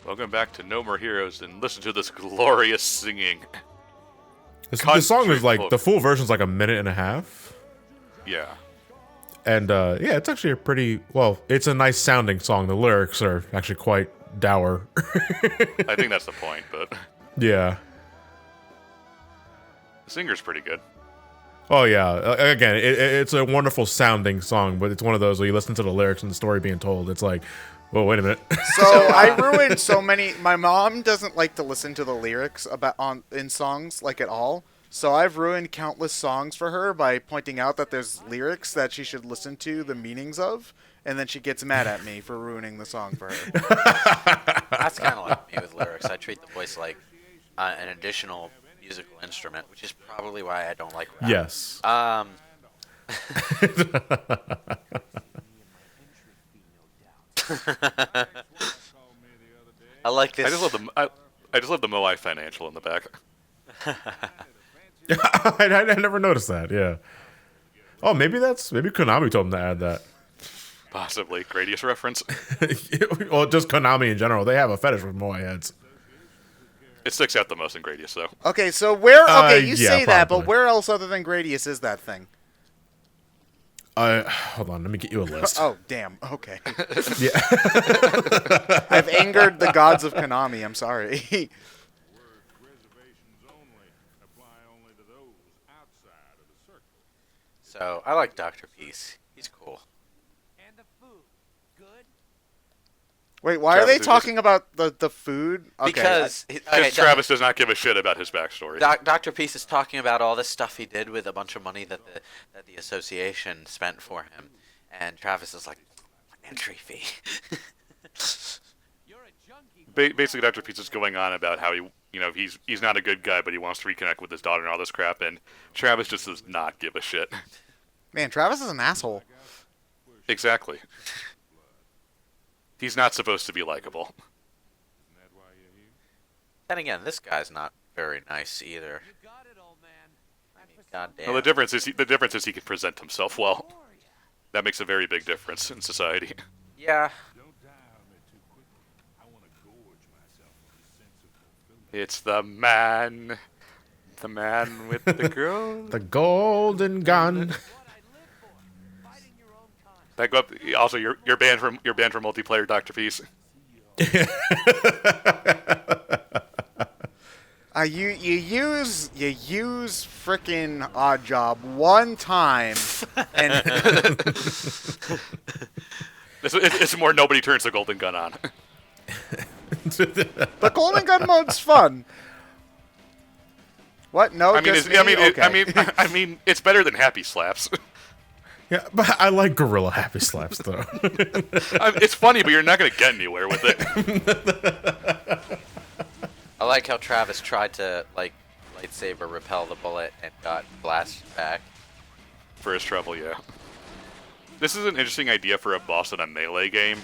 Welcome back to No More Heroes, and listen to this glorious singing. The song is like, the full version's like a minute and a half. Yeah. And yeah, it's actually a pretty, well, it's a nice sounding song. The lyrics are actually quite dour. I think that's the point, but yeah. The singer's pretty good. Oh yeah, again, it's a wonderful sounding song, but it's one of those where you listen to the lyrics and the story being told, it's like, well, wait a minute. So I ruined so many. My mom doesn't like to listen to the lyrics in songs like at all. So I've ruined countless songs for her by pointing out that there's lyrics that she should listen to the meanings of, and then she gets mad at me for ruining the song for her. That's kind of like me with lyrics. I treat the voice like an additional musical instrument, which is probably why I don't like rap. Yes. I like this. I just love the Moai Financial in the back. I never noticed that. Yeah. Oh, maybe Konami told him to add that. Possibly Gradius reference. Well, just Konami in general. They have a fetish with Moai heads. It sticks out the most in Gradius, though. Okay, so where? Okay, you yeah, say that, probably. but where else other than Gradius is that thing? Hold on, let me get you a list. Oh, damn. Okay. Yeah. I've angered the gods of Konami. I'm sorry. So I like Dr. Peace. He's cool. And the food, good. Wait, why are they talking about the food? Okay, Because Travis does not give a shit about his backstory. Dr. Peace is talking about all this stuff he did with a bunch of money that the association spent for him, and Travis is like, entry fee. You're a junkie. Basically, Dr. Peace is going on about how he's not a good guy, but he wants to reconnect with his daughter and all this crap, and Travis just does not give a shit. Man, Travis is an asshole. Exactly. He's not supposed to be likable. Then again, this guy's not very nice either. You got it, old man. I mean, goddamn. Well, the difference is he can present himself well. That makes a very big difference in society. Yeah. It's the man with the girl. The golden gun. That go up. Also, you're banned from multiplayer, Dr. Peace. You use frickin' Odd Job one time, and it's more nobody turns the golden gun on. the Golden Gun mode's fun. What? No, I mean, just me? Okay. I mean, it's better than Happy Slaps. Yeah, but I like Gorilla Happy Slaps though. It's funny, but you're not gonna get anywhere with it. I like how Travis tried to, lightsaber repel the bullet and got blasted back. For his trouble, yeah. This is an interesting idea for a boss in a melee game.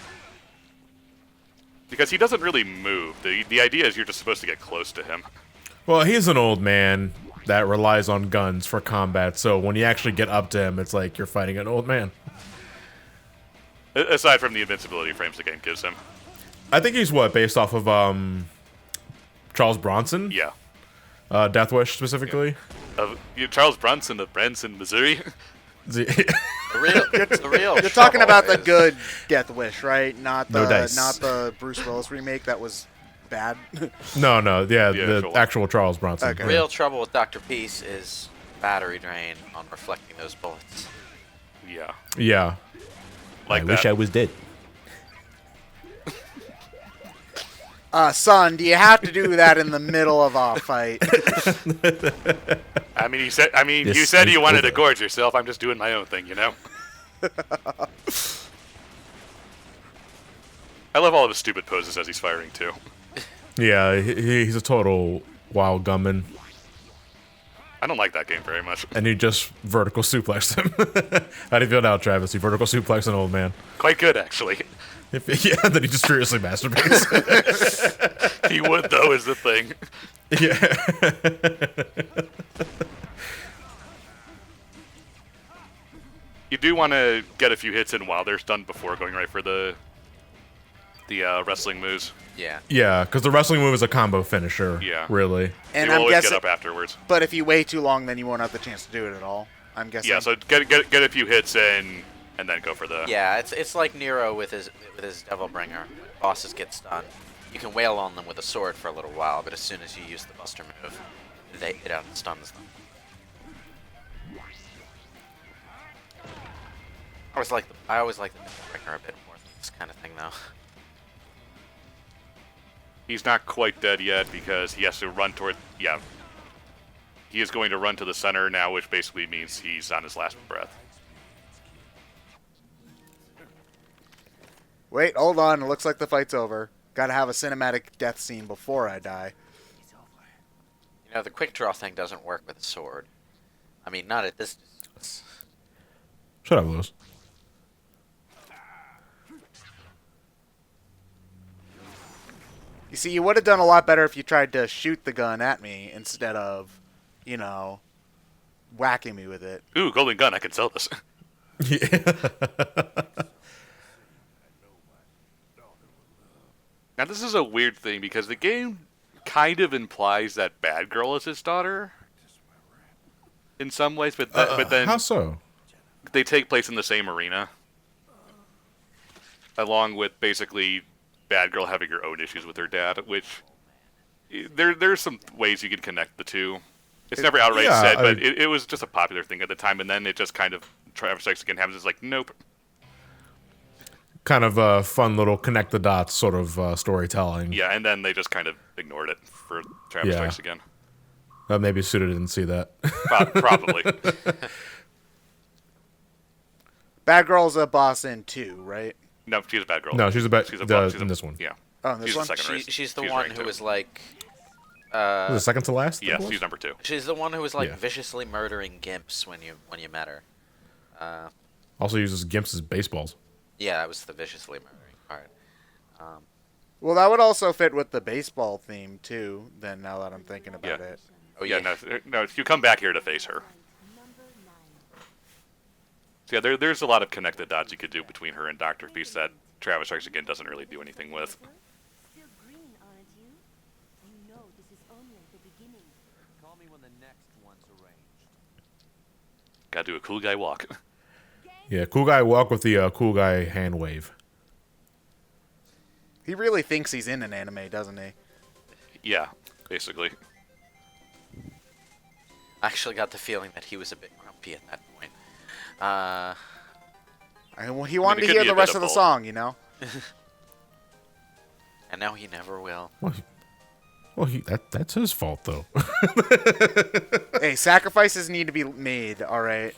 Because he doesn't really move. The idea is you're just supposed to get close to him. Well, he's an old man that relies on guns for combat, so when you actually get up to him, it's like you're fighting an old man. Aside from the invincibility frames the game gives him. I think he's based off of Charles Bronson? Yeah. Death Wish specifically. Charles Bronson of Branson, Missouri. The real. You're talking about the is- good Death Wish, right? Not No the dice. not the Bruce Willis remake that was bad. No, yeah, The the actual actual Charles Bronson. Okay. Yeah. Real trouble with Dr. Peace is battery drain on reflecting those bullets. Yeah. Yeah. Like I that. wish I was dead. Son, do you have to do that in the middle of a fight? I mean, you said This you is wanted to over. gorge yourself. I'm just doing my own thing, you know? I love all of his stupid poses as he's firing, too. Yeah, he's a total wild gunman. I don't like that game very much. And he just vertical suplexed him. How do you feel now, Travis? He vertical suplexed an old man. Quite good, actually. Yeah, then he just furiously masturbates. He would, though, is the thing. Yeah. You do want to get a few hits in while they're stunned before going right for the The wrestling moves. Yeah. Yeah, because the wrestling move is a combo finisher. Yeah. Really. And you I'm always guessing, get up afterwards. but if you wait too long, then you won't have the chance to do it at all. I'm guessing. Yeah, so get a few hits in, and then go for the. Yeah, it's like Nero with his Devil Bringer. When bosses get stunned, you can wail on them with a sword for a little while, but as soon as you use the Buster move, it stuns them. I always like the Devil Bringer a bit more than this kind of thing, though. He's not quite dead yet because he has to run toward. Yeah. He is going to run to the center now, which basically means he's on his last breath. Wait, hold on. It looks like the fight's over. Gotta have a cinematic death scene before I die. You know, the quick draw thing doesn't work with a sword. I mean, not at this distance. Shut up, Lewis. You see, you would have done a lot better if you tried to shoot the gun at me instead of, you know, whacking me with it. Ooh, golden gun! I can sell this. Yeah. Now this is a weird thing because the game kind of implies that Bad Girl is his daughter. In some ways, but then How so? they take place in the same arena, along with basically Bad Girl having her own issues with her dad, which there's some ways you can connect the two. It's never outright said, but it was just a popular thing at the time, and then it just kind of Travis Strikes Again happens. It's like, nope. Kind of a fun little connect the dots sort of storytelling. Yeah, and then they just kind of ignored it for Travis Yeah. Strikes Again. Maybe Suda didn't see that. Probably. Bad Girl's a boss in 2, right? No, she's a bad girl. No, she's a bad. She's a the, she's in a, this one. Yeah. Oh, this she's one? the second race. She's the She's one ranked who two. was like. Was it second to last? Yes, that was? she's number 2. She's the one who was like Yeah. viciously murdering gimps when you met her. Also uses gimps as baseballs. Yeah, that was the viciously murdering part. Well, that would also fit with the baseball theme, too, then now that I'm thinking about Yeah. it. Oh Yeah, no, you come back here to face her. So yeah, there's a lot of connected dots you could do between her and Dr. Feast that Travis Strikes Again doesn't really do anything with. Still green, aren't you? You know this is only the beginning. Call me when the next one's arranged. Gotta do a cool guy walk. Yeah, cool guy walk with the cool guy hand wave. He really thinks he's in an anime, doesn't he? Yeah, basically. I actually got the feeling that he was a bit grumpy at that point. He wanted it to could hear be a the bit rest of of the both. song, you know? And now he never will. Well, that's his fault though. Hey, sacrifices need to be made, alright?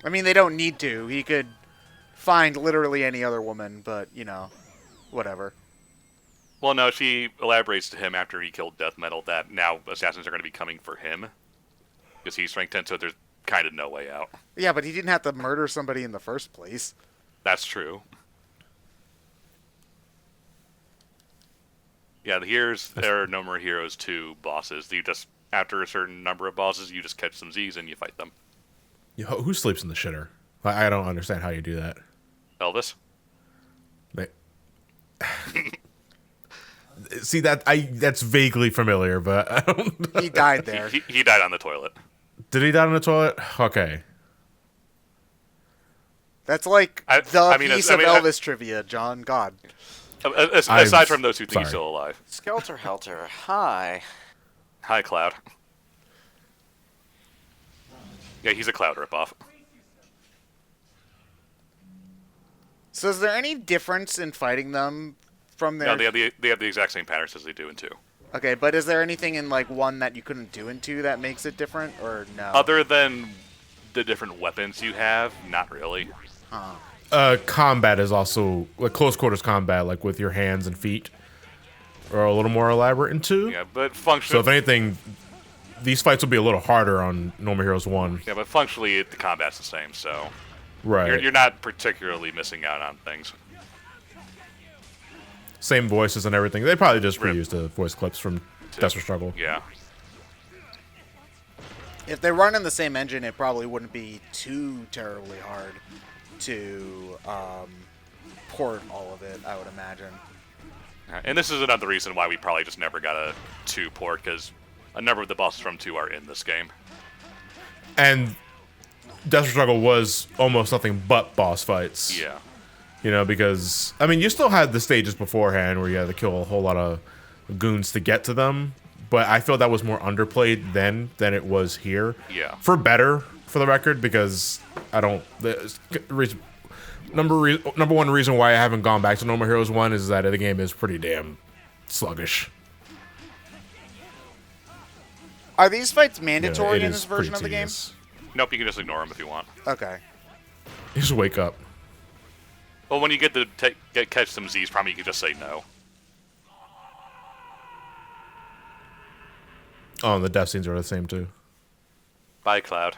I mean, they don't need to. He could find literally any other woman, but, you know, whatever. Well, no, she elaborates to him after he killed Death Metal that now assassins are going to be coming for him. Because he's rank 10, so there's kind of no way out. Yeah, but he didn't have to murder somebody in the first place. That's true. Yeah, there are No More Heroes 2 bosses. You just, after a certain number of bosses, you just catch some Z's and you fight them. Yo, who sleeps in the shitter? I don't understand how you do that. Elvis? Like- See that's vaguely familiar, but I don't. He died there. He died on the toilet. Did he die in the toilet? Okay. That's like I mean, piece I of mean, Elvis trivia, John. God. Aside from those two things, sorry. he's still alive. Skelter Helter, hi. Hi, Cloud. Yeah, he's a Cloud ripoff. So is there any difference in fighting them from their... No, they have the exact same patterns as they do in 2. Okay, but is there anything in, like, 1 that you couldn't do in 2 that makes it different, or no? Other than the different weapons you have, not really. Combat is also like close quarters combat, like with your hands and feet, are a little more elaborate in 2. Yeah, but functionally, So if anything, these fights will be a little harder on No More Heroes 1. yeah, but functionally, the combat's the same, so Right. you're not particularly missing out on things. Same voices and everything. They probably just Rip. reused the voice clips from Desperate Struggle. Yeah, If they run in the same engine, it probably wouldn't be too terribly hard. to port all of it, I would imagine. And this is another reason why we probably just never got a 2 port, because a number of the bosses from 2 are in this game. And Desert Struggle was almost nothing but boss fights. Yeah. You know, because, I mean, you still had the stages beforehand where you had to kill a whole lot of goons to get to them, but I feel that was more underplayed then than it was here. Yeah. For better, for the record, because I don't... Number one reason why I haven't gone back to No More Heroes 1 is that the game is pretty damn sluggish. Are these fights You mandatory know, in this version of the game? tedious. Nope, you can just ignore them if you want. Okay. You just wake up. Well, when you get to catch some Z's, probably you can just say no. Oh, and the death scenes are the same, too. Bye, Cloud.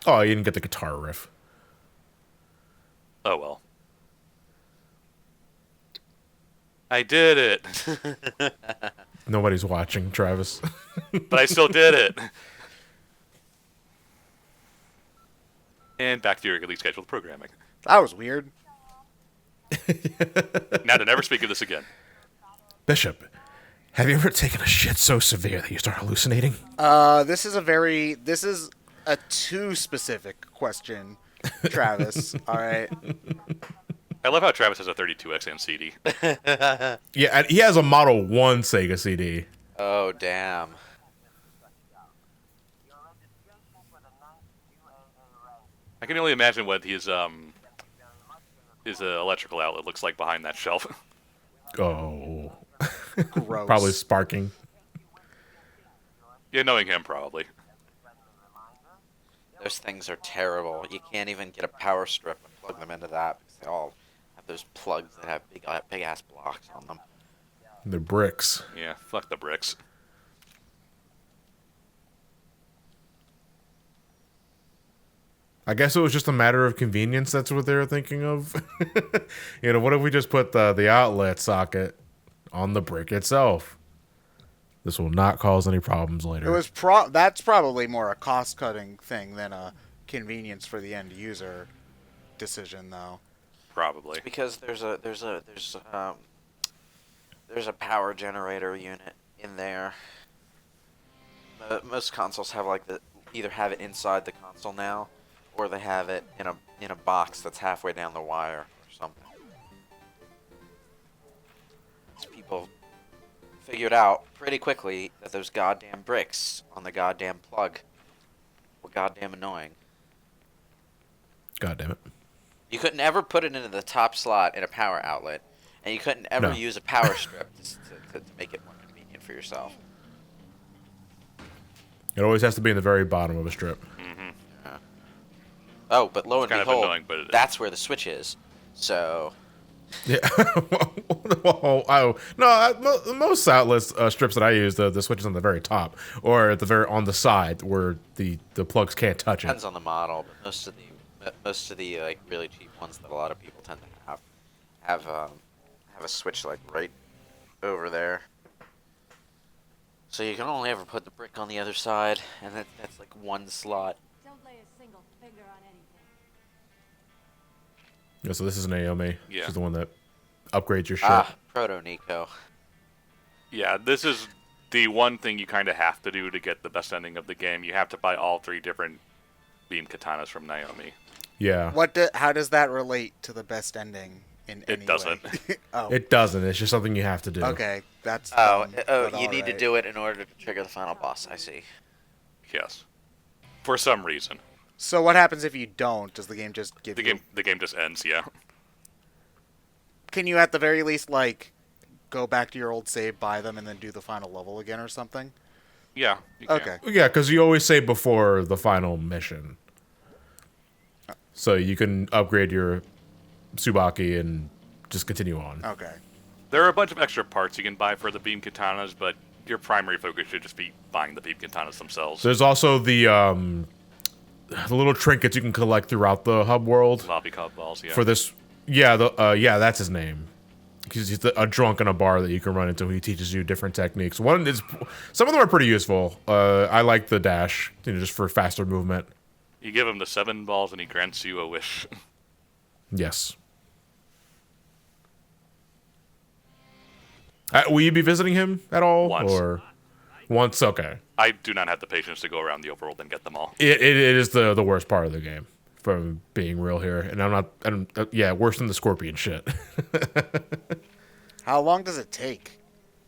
Oh, you didn't get the guitar riff. Oh, well. I did it. Nobody's watching, Travis. But I still did it. And back to your regularly scheduled programming. That was weird. Now to never speak of this again. Bishop, have you ever taken a shit so severe that you start hallucinating? This is a too specific question, Travis. All right. I love how Travis has a 32XM CD. Yeah, and he has a Model 1 Sega CD. Oh, damn. I can only imagine what his electrical outlet looks like behind that shelf. Oh. Gross. Probably sparking. Yeah, knowing him, probably. Those things are terrible. You can't even get a power strip and plug them into that because they all have those plugs that have big ass blocks on them. They're bricks. Yeah, fuck the bricks. I guess it was just a matter of convenience. That's what they were thinking of. You know, what if we just put the outlet socket on the brick itself? This will not cause any problems later. It was that's probably more a cost-cutting thing than a convenience for the end user decision, though. Probably. Because there's a power generator unit in there. Most consoles have either have it inside the console now, or they have it in a box that's halfway down the wire or something. So people figured out pretty quickly that those goddamn bricks on the goddamn plug were goddamn annoying. God damn it. You couldn't ever put it into the top slot in a power outlet, and you couldn't ever use a power strip to make it more convenient for yourself. It always has to be in the very bottom of a strip. Mm-hmm. Yeah. Oh, but lo and Kind of behold, annoying, but it is. that's where the switch is. So, Yeah. Most outlets strips that I use, the switch is on the very top or at the on the side where the plugs can't touch it. depends on the model, but most of the like really cheap ones that a lot of people tend to have a switch like right over there. So you can only ever put the brick on the other side, and that's like one slot. Don't lay a single finger on anything. Yeah, so this is Naomi. Yeah. She's the one that upgrades your shit. Ah, Proto Nico. Yeah, this is the one thing you kind of have to do to get the best ending of the game. You have to buy all 3 different beam katanas from Naomi. Yeah. How does that relate to the best ending in any It doesn't. way? Oh, It doesn't. It's just something you have to do. okay. That's Oh, dumb, but you need to alright. do it in order to trigger the final boss. I see. Yes. For some reason. So what happens if you don't? Does the game just give you... The game just ends, yeah. Can you at the very least, like, go back to your old save, buy them, and then do the final level again or something? Yeah. You can. Okay. Yeah, because you always say before the final mission. So you can upgrade your Tsubaki and just continue on. Okay. There are a bunch of extra parts you can buy for the beam katanas, but your primary focus should just be buying the beam katanas themselves. There's also the little trinkets you can collect throughout the hub world Lobby cub balls, yeah. for this. Yeah, that's his name. because he's a drunk in a bar that you can run into. He teaches you different techniques. Some of them are pretty useful. I like the dash, just for faster movement. You give him the 7 balls and he grants you a wish. Yes. Will you be visiting him at all? Once. Or once? Okay. I do not have the patience to go around the overworld and get them all. It is the worst part of the game, from being real here. And yeah, worse than the scorpion shit. How long does it take?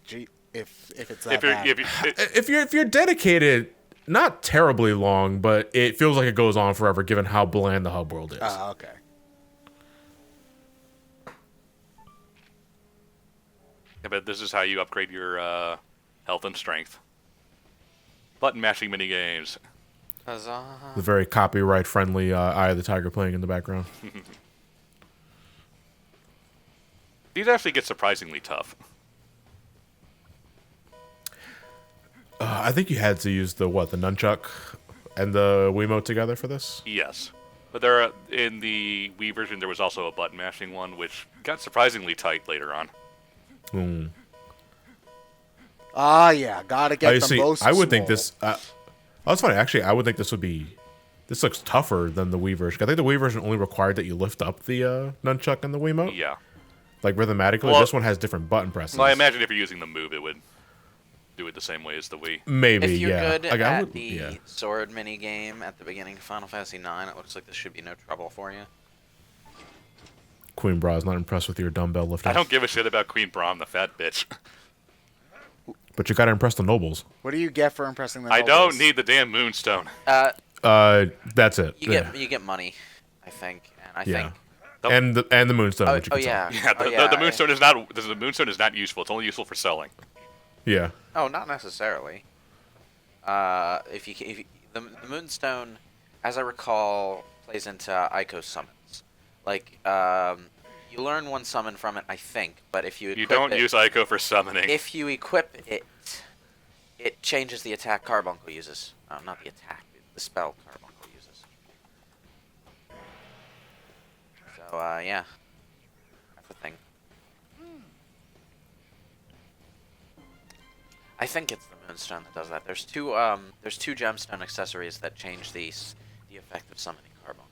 Gee, if it's that bad. If you're dedicated, not terribly long, but it feels like it goes on forever given how bland the hub world is. Oh, okay. Yeah, but this is how you upgrade your health and strength. Button mashing mini games. Huzzah. The very copyright friendly Eye of the Tiger playing in the background. These actually get surprisingly tough. I think you had to use the nunchuck and the Wiimote together for this? Yes. But in the Wii version, there was also a button mashing one, which got surprisingly tight later on. Hmm. Ah, yeah, gotta get the most. I would think swole. this. That's funny. Actually, I would think this would be. This looks tougher than the Wii version. I think the Wii version only required that you lift up the nunchuck and the Wiimote. Yeah. Like rhythmatically, Well, this one has different button presses. Well, I imagine if you're using the move, it would do it the same way as the Wii. Maybe, If you're yeah. good Like, at the sword mini game at the beginning of Final Fantasy IX, it looks like this should be no trouble for you. Queen Bra's not impressed with your dumbbell lifting. I don't give a shit about Queen Brahm, the fat bitch. But you gotta impress the nobles. What do you get for impressing the I nobles? don't need the damn moonstone. That's it. You get money, I think, and I think. And the moonstone. Oh, which you can sell. Yeah, the moonstone is not. The moonstone is not useful. It's only useful for selling. Yeah. Oh, not necessarily. If the moonstone, as I recall, plays into Ico summons. Like, you learn one summon from it, I think, but if you equip don't use Ico for summoning. If you equip it, it changes the attack Carbuncle uses. Oh, not the attack, the spell Carbuncle uses. So, yeah. That's the thing. I think it's the Moonstone that does that. There's two gemstone accessories that change the effect of summoning Carbuncle.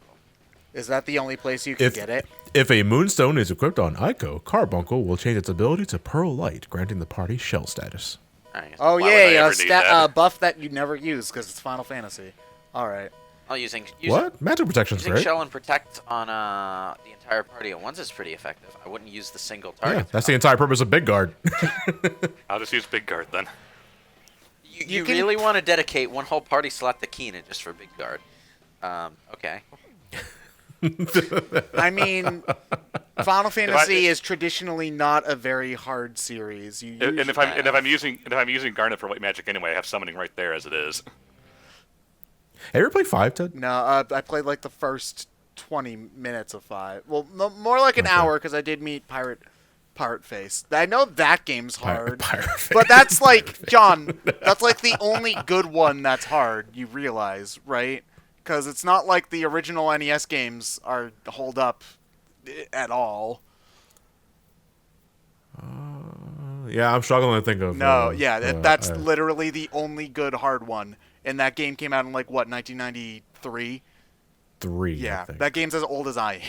Is that the only place you can get it? If a moonstone is equipped on Ico, Carbuncle will change its ability to Pearl Light, granting the party shell status. Oh Why would I yeah, ever need that? buff that you never use because it's Final Fantasy. All right. Oh, using What? Magic protection's using great. shell and protect on the entire party at once is pretty effective. I wouldn't use the single target. Yeah, that's the entire purpose of Big Guard. I'll just use Big Guard then. You really want to dedicate one whole party slot to Keenan just for Big Guard. Okay. I mean, Final Fantasy is traditionally not a very hard series. And if I'm using Garnet for white magic anyway, I have summoning right there as it is. Have you ever played 5, Ted? No, I played like the first 20 minutes of 5. Well, no, more like an hour because I did meet Pirate Face. I know that game's hard, Pirate Face. but that's like John. That's like the only good one that's hard. You realize, right? Because it's not like the original NES games hold up at all. Yeah, I'm struggling to think of. No, that's literally the only good hard one. And that game came out in like what, 1993? 3. Yeah, I think. that game's as old as I